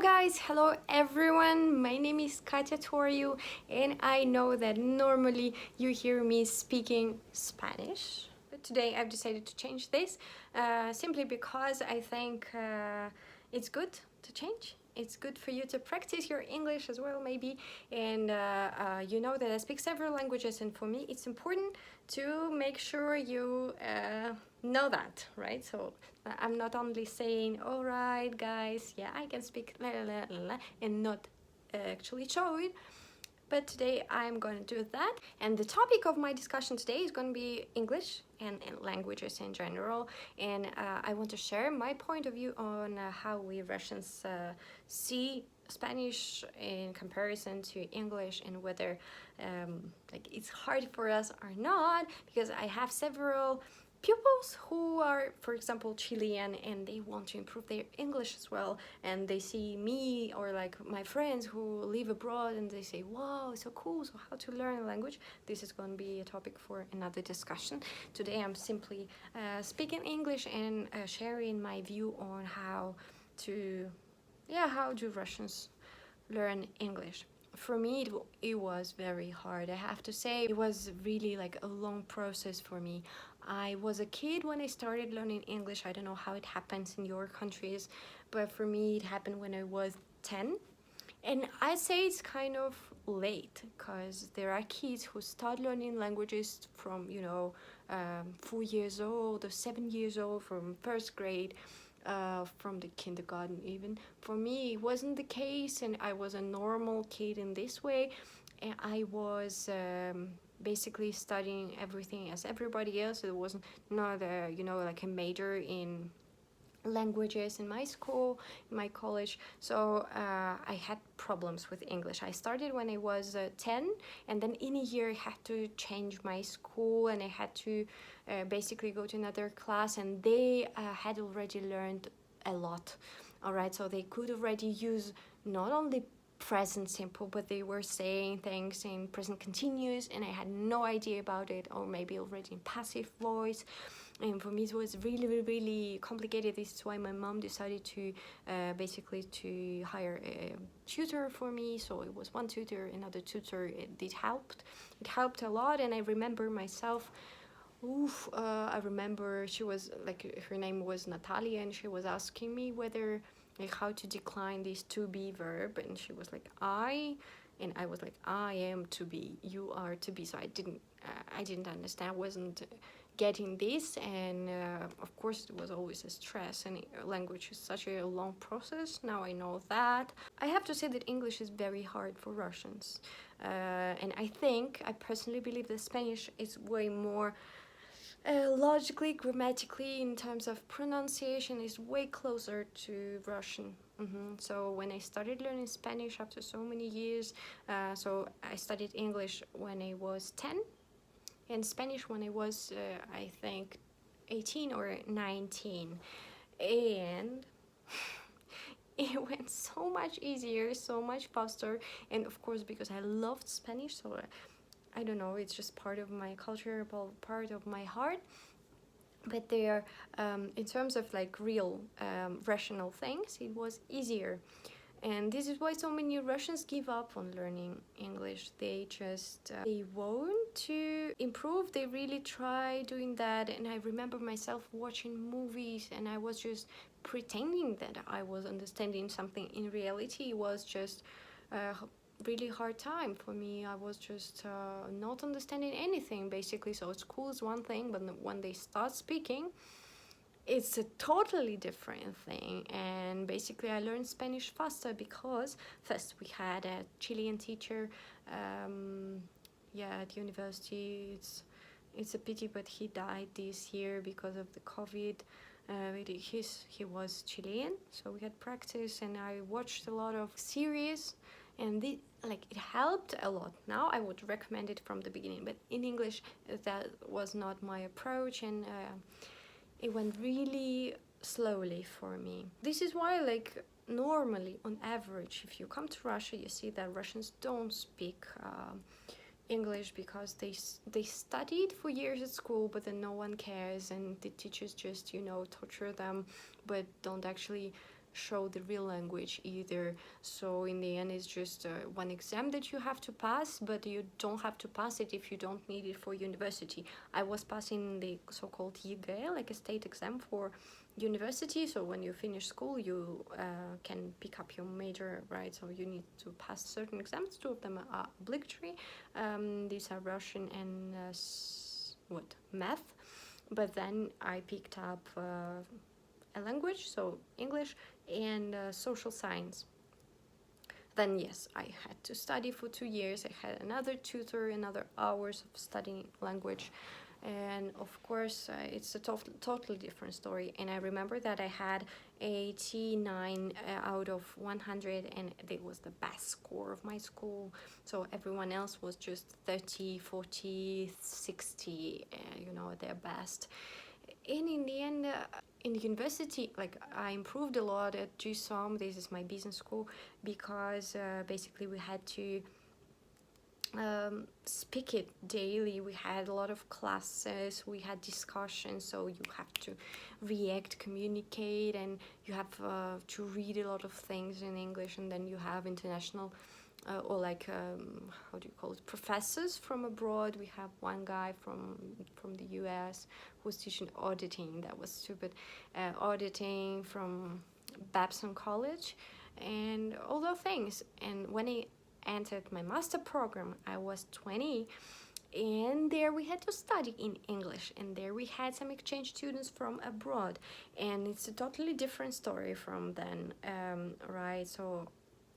guys, hello everyone. My name is Katia Toriu, and I know that normally you hear me speaking Spanish, but today I've decided to change this simply because I think it's good to change. It's good for you to practice your English as well, maybe. And you know that I speak several languages, and for me, it's important to make sure you know that, right? So I'm not only saying, all right, guys, yeah, I can speak la la la la, and not actually show it. But today I'm going to do that. And the topic of my discussion today is going to be English and languages in general. And I want to share my point of view on how we Russians see Spanish in comparison to English, and whether like it's hard for us or not, because I have several pupils who are, for example, Chilean, and they want to improve their English as well, and they see me or like my friends who live abroad, and they say, wow, so cool, so how to learn a language. This is going to be a topic for another discussion. Today I'm simply speaking English and sharing my view on how do Russians learn English. For me, it was very hard. I have to say, it was really like a long process for me. I was a kid when I started learning English. I don't know how it happens in your countries, but for me, it happened when I was 10. And I say it's kind of late, because there are kids who start learning languages from, 4 years old or 7 years old, from first grade, from the kindergarten even. For me, it wasn't the case, and I was a normal kid in this way. And I was basically studying everything as everybody else. It wasn't not like a major in languages in my school, in my college. So I had problems with English. I started when I was 10, and then in a year I had to change my school, and I had to basically go to another class, and they had already learned a lot. All right, so they could already use not only present simple, but they were saying things in present continuous, and I had no idea about it, or maybe already in passive voice. And for me it was really, really, really complicated. This is why my mom decided to basically to hire a tutor for me. So it was one tutor, another tutor. It helped a lot. And I remember myself, I remember she was like, her name was Natalia, and she was asking me whether, like, how to decline this to be verb, and she was like, and I was like, I am to be, you are to be. So I didn't understand, wasn't getting this. And of course it was always a stress, and language is such a long process. Now I know that. I have to say that English is very hard for Russians, and I personally believe that Spanish is way more logically, grammatically, in terms of pronunciation, is way closer to Russian. So when I started learning Spanish after so many years, so I studied English when I was 10, and Spanish when I was, I think, 18 or 19. And it went so much easier, so much faster. And of course, because I loved Spanish, so I don't know, it's just part of my culture, part of my heart. But there, in terms of like real rational things, it was easier. And this is why so many Russians give up on learning English. They just, they want to improve. They really try doing that. And I remember myself watching movies, and I was just pretending that I was understanding something. In reality, it was just really hard time for me. I was just not understanding anything, basically. So school is one thing, but when they start speaking, it's a totally different thing. And basically I learned Spanish faster because first we had a Chilean teacher at university. It's a pity, but he died this year because of the COVID. He was Chilean, so we had practice, and I watched a lot of series, and it helped a lot. Now I would recommend it from the beginning, but in English that was not my approach, and it went really slowly for me. This is why, like, normally on average, if you come to Russia, you see that Russians don't speak English because they studied for years at school, but then no one cares, and the teachers just torture them, but don't actually show the real language either. So in the end, it's just one exam that you have to pass, but you don't have to pass it if you don't need it for university. I was passing the so-called YGE, like a state exam for university. So when you finish school, you can pick up your major, right? So you need to pass certain exams. Two of them are obligatory. These are Russian and math. But then I picked up a language, so English, and social science. Then yes, I had to study for 2 years. I had another tutor, another hours of studying language, and of course it's a totally different story. And I remember that I had 89 out of 100, and it was the best score of my school. So everyone else was just 30, 40, 60, their best. And in the end, in university, like, I improved a lot at GSOM. This is my business school, because basically we had to speak it daily. We had a lot of classes, we had discussions, so you have to react, communicate, and you have to read a lot of things in English. And then you have international or like how do you call it, professors from abroad. We have one guy from the US who's teaching auditing. That was stupid. Auditing from Babson College and all those things. And when I entered my master program, I was 20, and there we had to study in English, and there we had some exchange students from abroad, and it's a totally different story from then, right? So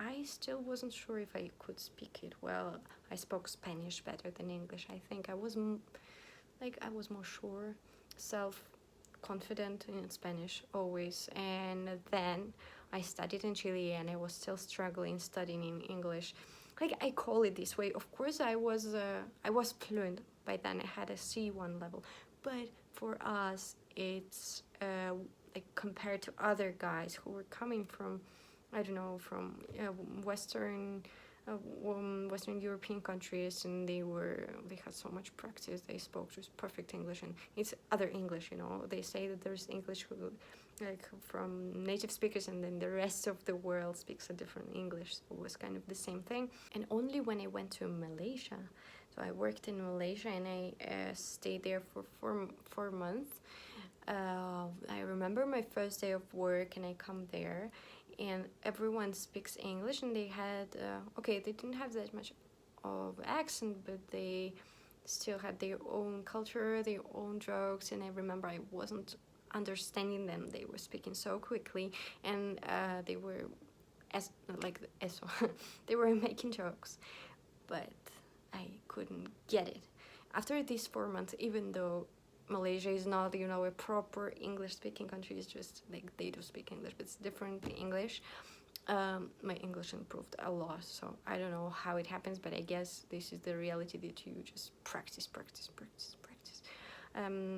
I still wasn't sure if I could speak it well. I spoke Spanish better than English. I think I was more sure, self-confident in Spanish always. And then I studied in Chile, and I was still struggling studying in English. Like, I call it this way. Of course, I was fluent by then. I had a C1 level, but for us, it's like, compared to other guys who were coming from, I don't know, from Western European countries, and they had so much practice. They spoke just perfect English, and it's other English. They say that there's English like from native speakers, and then the rest of the world speaks a different English. So it was kind of the same thing. And only when I went to Malaysia, so I worked in Malaysia, and I stayed there for four months. I remember my first day of work, and I come there, and everyone speaks English, and they had they didn't have that much of accent, but they still had their own culture, their own jokes. And I remember I wasn't understanding them. They were speaking so quickly, and they were they were making jokes, but I couldn't get it. After these 4 months, even though Malaysia is not, a proper English-speaking country, it's just like they do speak English, but it's different English. My English improved a lot, so I don't know how it happens, but I guess this is the reality, that you just practice.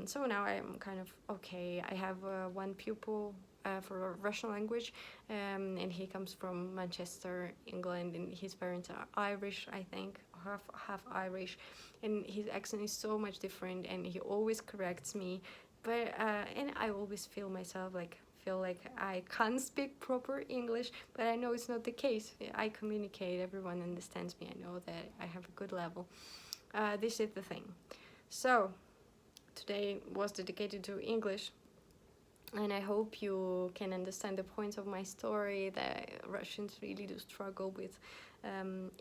So now I'm kind of okay. I have one pupil for Russian language, and he comes from Manchester, England, and his parents are Irish, I think, half Irish, and his accent is so much different, and he always corrects me, but and I always feel like I can't speak proper English, but I know it's not the case. I communicate, everyone understands me, I know that I have a good level. This is the thing. So today was dedicated to English, and I hope you can understand the points of my story, that Russians really do struggle with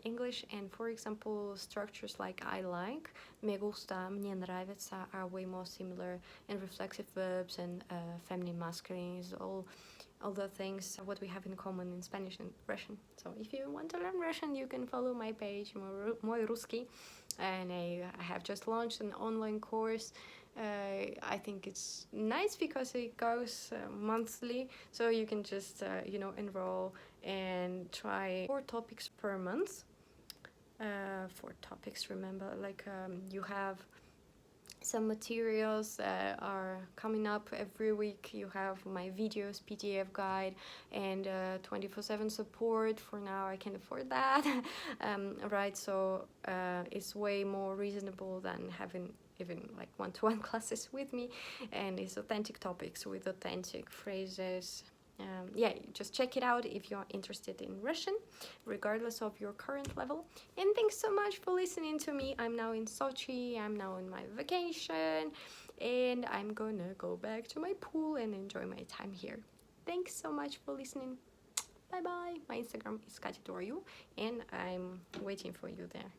English. And for example, structures like I like, me gusta, мне нравится are way more similar, and reflexive verbs and feminine, masculine is all the things what we have in common in Spanish and Russian. So if you want to learn Russian, you can follow my page, Moi Ruski, and I have just launched an online course. I think it's nice because it goes monthly, so you can just enroll and try 4 topics per month. 4 topics, remember, you have some materials that are coming up every week. You have my videos, PDF guide, and 24/7 support. For now, I can afford that. Right, so it's way more reasonable than having even like one-to-one classes with me, and it's authentic topics with authentic phrases, yeah, just check it out if you're interested in Russian, regardless of your current level. And thanks so much for listening to me. I'm now in Sochi, I'm now in my vacation, and I'm gonna go back to my pool and enjoy my time here. Thanks so much for listening. Bye bye. My Instagram is Katy2RU, and I'm waiting for you there.